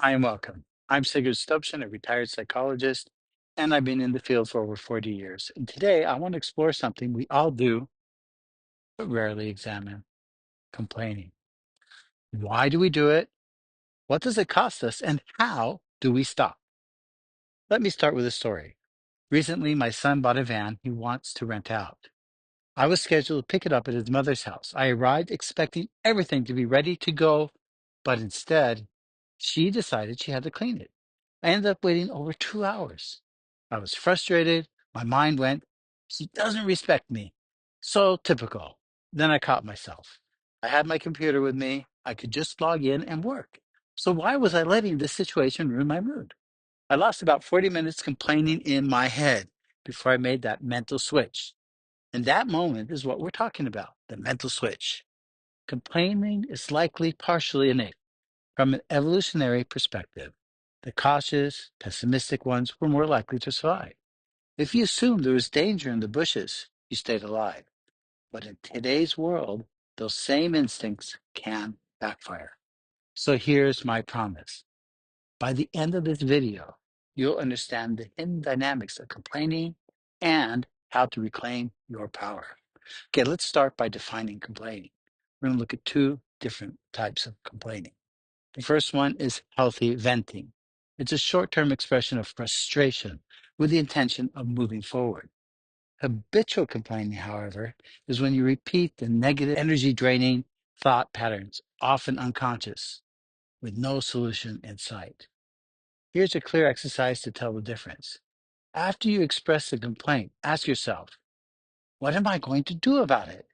I am welcome. I'm Sigurd Stubsjoen, a retired psychologist, and I've been in the field for over 40 years. And today I want to explore something we all do, but rarely examine: complaining. Why do we do it? What does it cost us? And how do we stop? Let me start with a story. Recently, my son bought a van he wants to rent out. I was scheduled to pick it up at his mother's house. I arrived expecting everything to be ready to go, but instead, she decided she had to clean it. I ended up waiting over 2 hours. I was frustrated. My mind went, she doesn't respect me. So typical. Then I caught myself. I had my computer with me. I could just log in and work. So why was I letting this situation ruin my mood? I lost about 40 minutes complaining in my head before I made that mental switch. And that moment is what we're talking about, the mental switch. Complaining is likely partially innate from an evolutionary perspective. The cautious, pessimistic ones were more likely to survive. If you assumed there was danger in the bushes, you stayed alive. But in today's world, those same instincts can backfire. So here's my promise. By the end of this video, you'll understand the hidden dynamics of complaining and how to reclaim your power. Okay, let's start by defining complaining. We're going to look at two different types of complaining. The first one is healthy venting. It's a short term expression of frustration with the intention of moving forward. Habitual complaining, however, is when you repeat the negative, energy draining thought patterns, often unconscious, with no solution in sight. Here's a clear exercise to tell the difference. After you express the complaint, ask yourself, what am I going to do about it?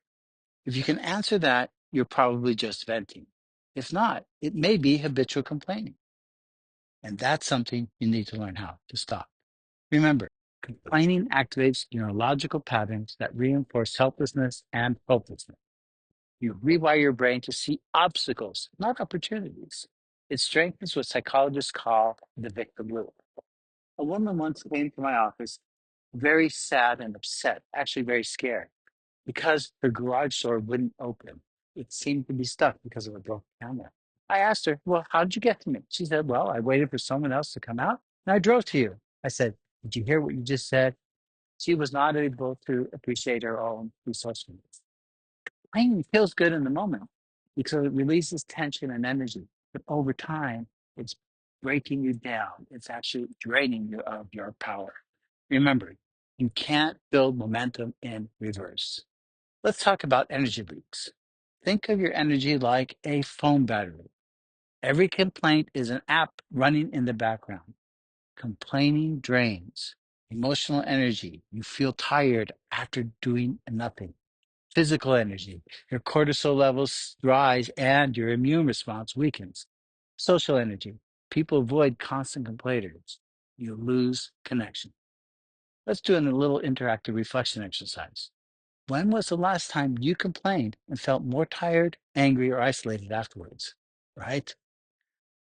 If you can answer that, you're probably just venting. If not, it may be habitual complaining. And that's something you need to learn how to stop. Remember, complaining activates neurological patterns that reinforce helplessness and hopelessness. You rewire your brain to see obstacles, not opportunities. It strengthens what psychologists call the victim loop. A woman once came to my office very sad and upset, actually very scared, because her garage door wouldn't open. It seemed to be stuck because of a broken camera. I asked her, well, how did you get to me? She said, well, I waited for someone else to come out and I drove to you. I said, did you hear what you just said? She was not able to appreciate her own resourcefulness. Pain feels good in the moment because it releases tension and energy. But over time, it's breaking you down. It's actually draining you of your power. Remember, you can't build momentum in reverse. Let's talk about energy leaks. Think of your energy like a phone battery. Every complaint is an app running in the background. Complaining drains emotional energy. You feel tired after doing nothing. Physical energy. Your cortisol levels rise and your immune response weakens. Social energy. People avoid constant complainers. You lose connection. Let's do a little interactive reflection exercise. When was the last time you complained and felt more tired, angry, or isolated afterwards? Right?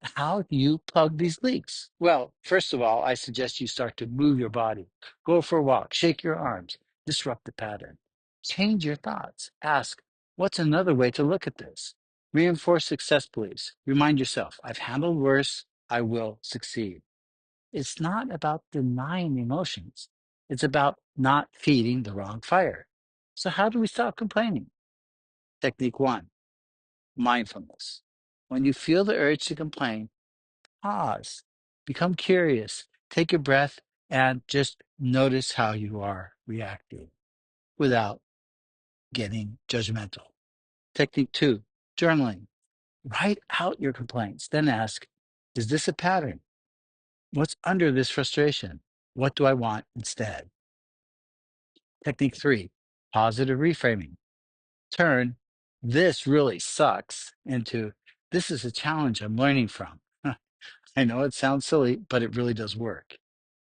How do you plug these leaks? Well, first of all, I suggest you start to move your body. Go for a walk, shake your arms, disrupt the pattern. Change your thoughts. Ask, what's another way to look at this? Reinforce success beliefs. Remind yourself, I've handled worse, I will succeed. It's not about denying emotions. It's about not feeding the wrong fire. So how do we stop complaining? Technique one, mindfulness. When you feel the urge to complain, pause, become curious, take a breath, and just notice how you are reacting without getting judgmental. Technique two, journaling. Write out your complaints, then ask, is this a pattern? What's under this frustration? What do I want instead? Technique three, positive reframing. Turn this really sucks into this is a challenge I'm learning from. I know it sounds silly, but it really does work.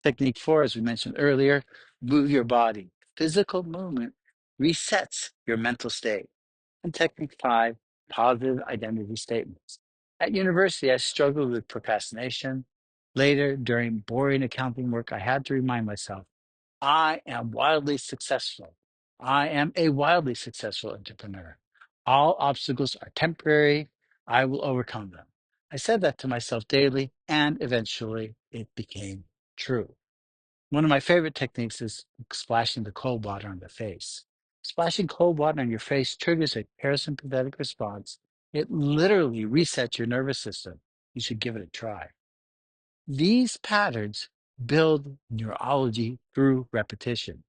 Technique four, as we mentioned earlier, move your body. Physical movement resets your mental state. And technique five, positive identity statements. At university, I struggled with procrastination. Later, during boring accounting work, I had to remind myself, I am wildly successful. I am a wildly successful entrepreneur. All obstacles are temporary. I will overcome them. I said that to myself daily, and eventually it became true. One of my favorite techniques is splashing the cold water on the face. Splashing cold water on your face triggers a parasympathetic response. It literally resets your nervous system. You should give it a try. These patterns build neurology through repetition.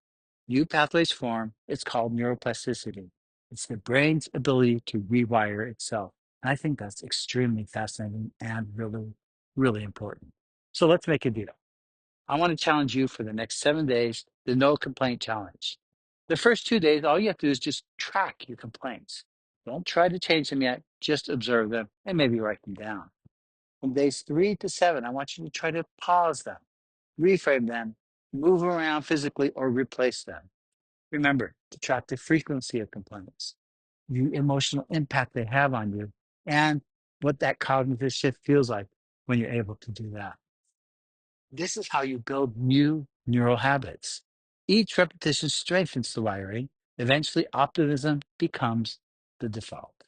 New pathways form. It's called neuroplasticity. It's the brain's ability to rewire itself. And I think that's extremely fascinating and really, really important. So let's make a deal. I want to challenge you for the next 7 days, the no complaint challenge. The first 2 days, all you have to do is just track your complaints. Don't try to change them yet, just observe them and maybe write them down. From days 3 to 7, I want you to try to pause them, reframe them, move around physically, or replace them. Remember to track the frequency of complaints, the emotional impact they have on you, and what that cognitive shift feels like when you're able to do that. This is how you build new neural habits. Each repetition strengthens the wiring. Eventually, optimism becomes the default.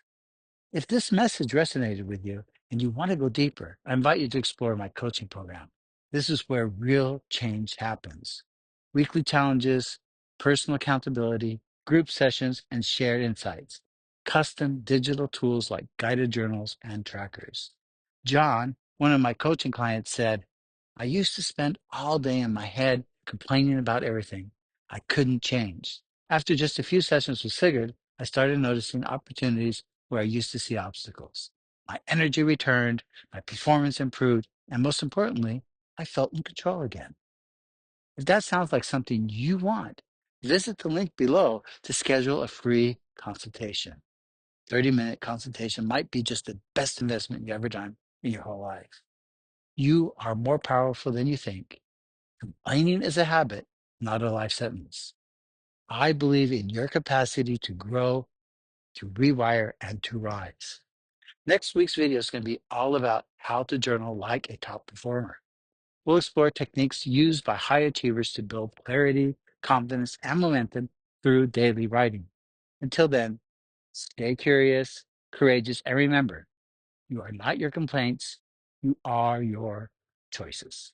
If this message resonated with you and you want to go deeper, I invite you to explore my coaching program. This is where real change happens. Weekly challenges, personal accountability, group sessions, and shared insights. Custom digital tools like guided journals and trackers. John, one of my coaching clients, said, I used to spend all day in my head complaining about everything. I couldn't change. After just a few sessions with Sigurd, I started noticing opportunities where I used to see obstacles. My energy returned, my performance improved, and most importantly, I felt in control again. If that sounds like something you want, visit the link below to schedule a free consultation. 30-minute consultation might be just the best investment you've ever done in your whole life. You are more powerful than you think. Complaining is a habit, not a life sentence. I believe in your capacity to grow, to rewire, and to rise. Next week's video is going to be all about how to journal like a top performer. We'll explore techniques used by high achievers to build clarity, confidence, and momentum through daily writing. Until then, stay curious, courageous, and remember, you are not your complaints, you are your choices.